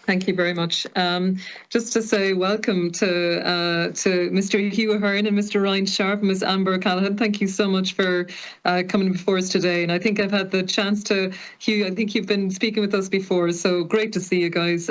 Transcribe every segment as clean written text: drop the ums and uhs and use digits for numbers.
Thank you very much. Just to say welcome to Mr. Hugh Ahern and Mr. Ryan Sharp and Ms. Amber Callahan. Thank you so much for coming before us today. And I think I've had the chance to, Hugh, I think you've been speaking with us before, so great to see you guys.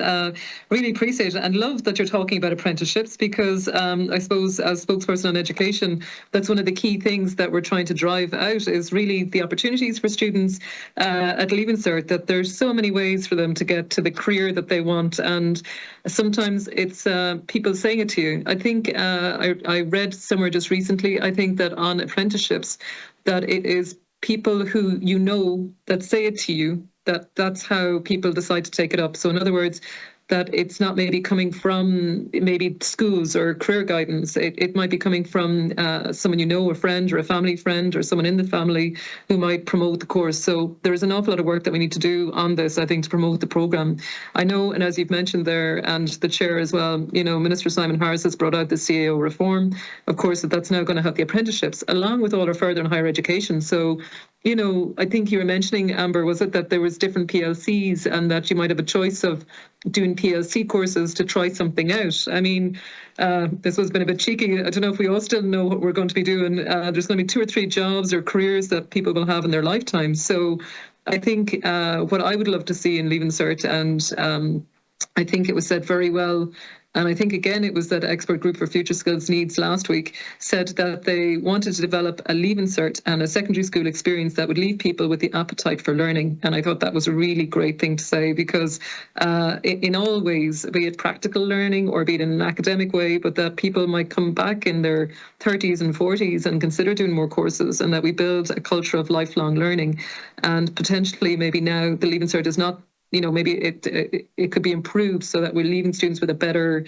Really appreciate it and love that you're talking about apprenticeships because I suppose as spokesperson on education, that's one of the key things that we're trying to drive out is really the opportunities for students at Leaving Cert, that there's so many ways for them to get to the career that they want. And sometimes it's people saying it to you. I think I read somewhere just recently, I think that on apprenticeships, that it is people who you know that say it to you, that's how people decide to take it up. So in other words, that it's not maybe coming from maybe schools or career guidance. It might be coming from someone you know, a friend or a family friend or someone in the family who might promote the course. So there is an awful lot of work that we need to do on this, I think, to promote the programme. I know, and as you've mentioned there, and the chair as well, you know, Minister Simon Harris has brought out the CAO reform. Of course, that's now going to have the apprenticeships, along with all our further and higher education. So, you know, I think you were mentioning, Amber, was it that there was different PLCs and that you might have a choice of doing PLC courses to try something out? I mean, this has been a bit cheeky. I don't know if we all still know what we're going to be doing. There's going to be 2 or 3 jobs or careers that people will have in their lifetime. So I think what I would love to see in Leaving Cert, and I think it was said very well, and I think, again, it was that expert group for future skills needs last week said that they wanted to develop a Leaving Cert and a secondary school experience that would leave people with the appetite for learning. And I thought that was a really great thing to say because in all ways, be it practical learning or be it in an academic way, but that people might come back in their 30s and 40s and consider doing more courses, and that we build a culture of lifelong learning. And potentially maybe now the Leaving Cert is not, you know, maybe it could be improved so that we're leaving students with a better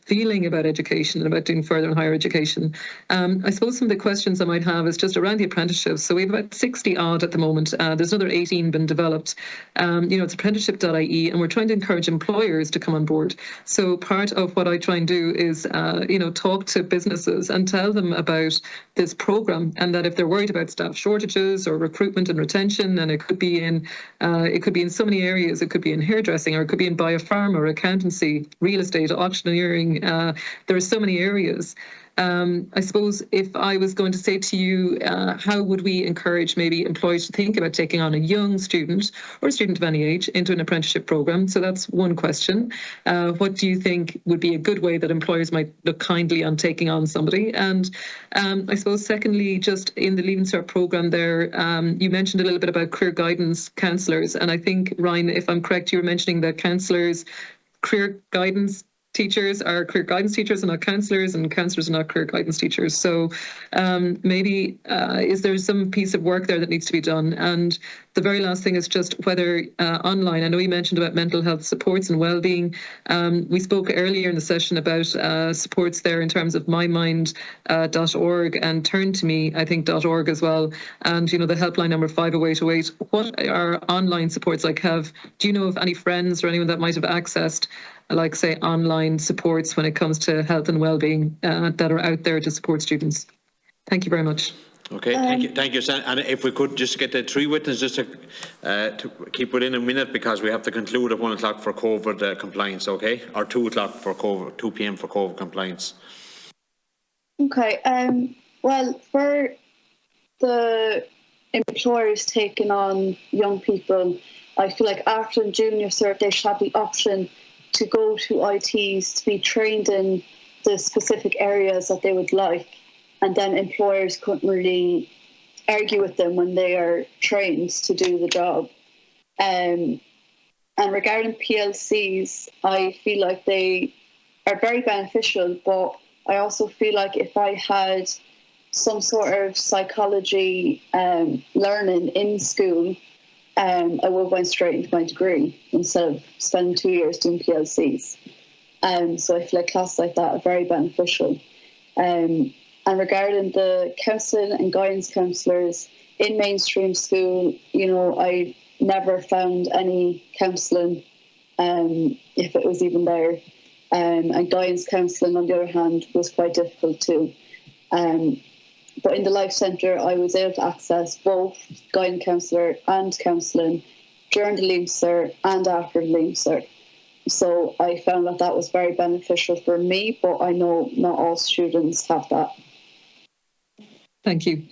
feeling about education and about doing further and higher education. I suppose some of the questions I might have is just around the apprenticeships. So we have about 60 odd at the moment. There's another 18 been developed. You know, it's apprenticeship.ie, and we're trying to encourage employers to come on board. So part of what I try and do is, you know, talk to businesses and tell them about this program, and that if they're worried about staff shortages or recruitment and retention, and it could be in so many areas. It could be in hairdressing, or it could be in biopharma, accountancy, real estate, auctioneering. There are so many areas. I suppose if I was going to say to you, how would we encourage maybe employers to think about taking on a young student or a student of any age into an apprenticeship programme? So that's one question. What do you think would be a good way that employers might look kindly on taking on somebody? And I suppose secondly, just in the Leaving Cert programme there, you mentioned a little bit about career guidance counsellors. And I think, Ryan, if I'm correct, you were mentioning that counsellors, career guidance teachers are career guidance teachers and not counsellors, and counsellors are not career guidance teachers. So maybe is there some piece of work there that needs to be done? And the very last thing is just whether online, I know you mentioned about mental health supports and wellbeing. We spoke earlier in the session about supports there in terms of mymind.org and Turn to Me, I think .org as well. And, you know, the helpline number 50808. What are online supports like? Do you know of any friends or anyone that might have accessed, like, say, online supports when it comes to health and well-being that are out there to support students? Thank you very much. Okay, thank you, Sam. And if we could just get the 3 witnesses to keep within a minute, because we have to conclude at 1 o'clock for COVID compliance, okay? Or 2 o'clock for COVID, 2 p.m. for COVID compliance. Okay. Well, for the employers taking on young people, I feel like after junior cert, they should have the option to go to ITs to be trained in the specific areas that they would like, and then employers couldn't really argue with them when they are trained to do the job. And regarding PLCs, I feel like they are very beneficial, but I also feel like if I had some sort of psychology learning in school, I would have went straight into my degree instead of spending 2 years doing PLCs. So I feel like classes like that are very beneficial. And regarding the counselling and guidance counsellors in mainstream school, you know, I never found any counselling, if it was even there. And guidance counselling, on the other hand, was quite difficult too. But in the Life Centre, I was able to access both guidance counsellor and counselling during the Leaving Cert and after the Leaving Cert. So I found that was very beneficial for me, but I know not all students have that. Thank you.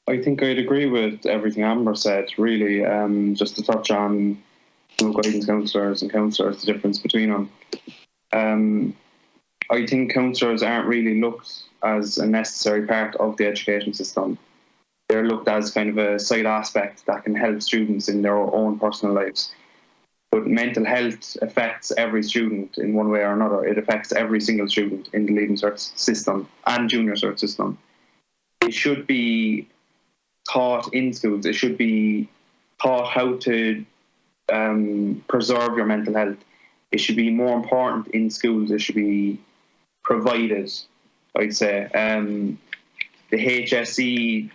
I think I'd agree with everything Amber said, really. Just to touch on guidance counsellors and counsellors, the difference between them. I think counsellors aren't really looked as a necessary part of the education system. They're looked as kind of a side aspect that can help students in their own personal lives. But mental health affects every student in one way or another. It affects every single student in the Leaving Cert system and Junior Cert system. It should be taught in schools. It should be taught how to preserve your mental health. It should be more important in schools. It should be provided, I'd say. The HSE,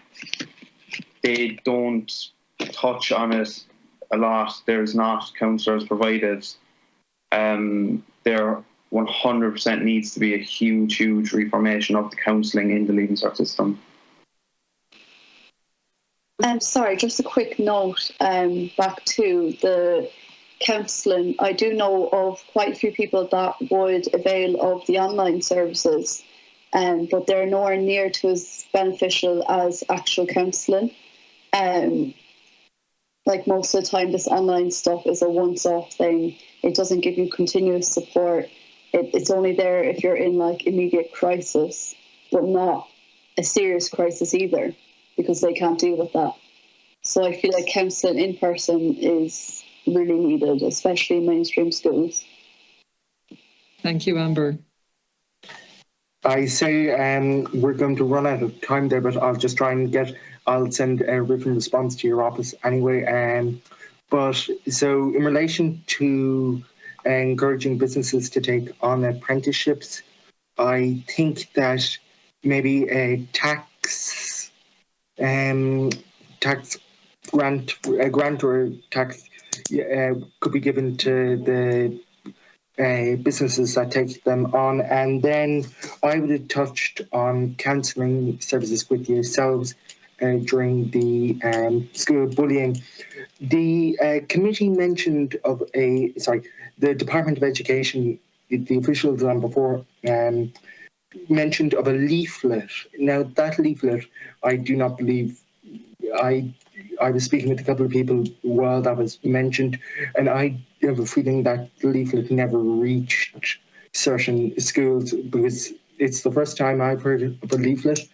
they don't touch on it a lot. There's not counsellors provided. There 100% needs to be a huge reformation of the counselling in the Leaving Cert system. Sorry, just a quick note back to the counselling. I do know of quite a few people that would avail of the online services, but they're nowhere near to as beneficial as actual counselling. Like most of the time, this online stuff is a once-off thing. It doesn't give you continuous support. It's only there if you're in like immediate crisis, but not a serious crisis either, because they can't deal with that. So I feel like counselling in person is really needed, especially in mainstream schools. Thank you, Amber. I say we're going to run out of time there, but I'll just try and I'll send a written response to your office anyway. But so in relation to encouraging businesses to take on apprenticeships, I think that maybe a tax grant or tax could be given to the businesses that take them on. And then I would have touched on counselling services with yourselves during the school bullying. The committee mentioned of the Department of Education, the officials on before, mentioned of a leaflet. Now that leaflet, I do not believe, I was speaking with a couple of people while that was mentioned, and I have a feeling that the leaflet never reached certain schools, because it's the first time I've heard of a leaflet.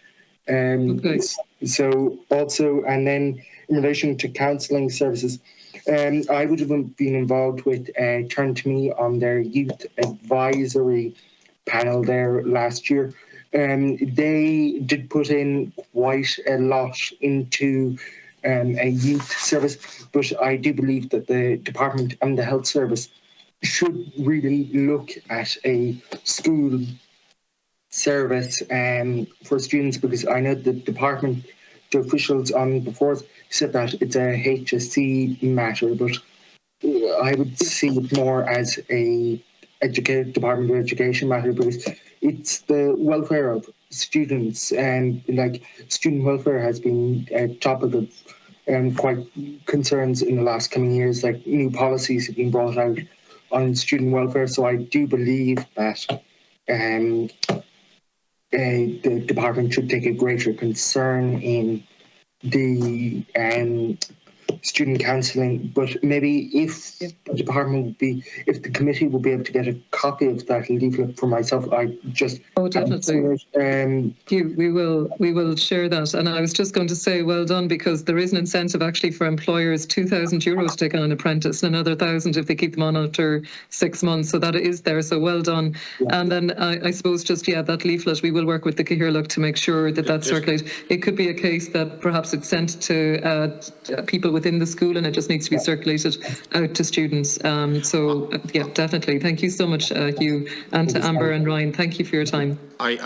Okay. So also, and then in relation to counselling services, I would have been involved with Turn to Me on their youth advisory panel there last year. They did put in quite a lot into a youth service, but I do believe that the department and the health service should really look at a school service for students, because I know the department, the officials on before said that it's a HSC matter, but I would see it more as a Department of Education matter, because it's the welfare of students, and like student welfare has been a topic of quite concerns in the last coming years. Like new policies have been brought out on student welfare, so I do believe that the department should take a greater concern in the student counselling. But maybe if the department if the committee would be able to get a copy of that leaflet for myself, I just definitely. We will share that. And I was just going to say, well done, because there is an incentive actually for employers, €2,000 to take on an apprentice, and another 1,000 if they keep them on after 6 months. So that is there. So well done. Yeah. And then I suppose that leaflet, we will work with the Cathaoirleach to make sure that that's circulated. It could be a case that perhaps it's sent to people within the school, and it just needs to be circulated out to students. Definitely. Thank you so much, Hugh, and to Amber and Ryan. Thank you for your time. I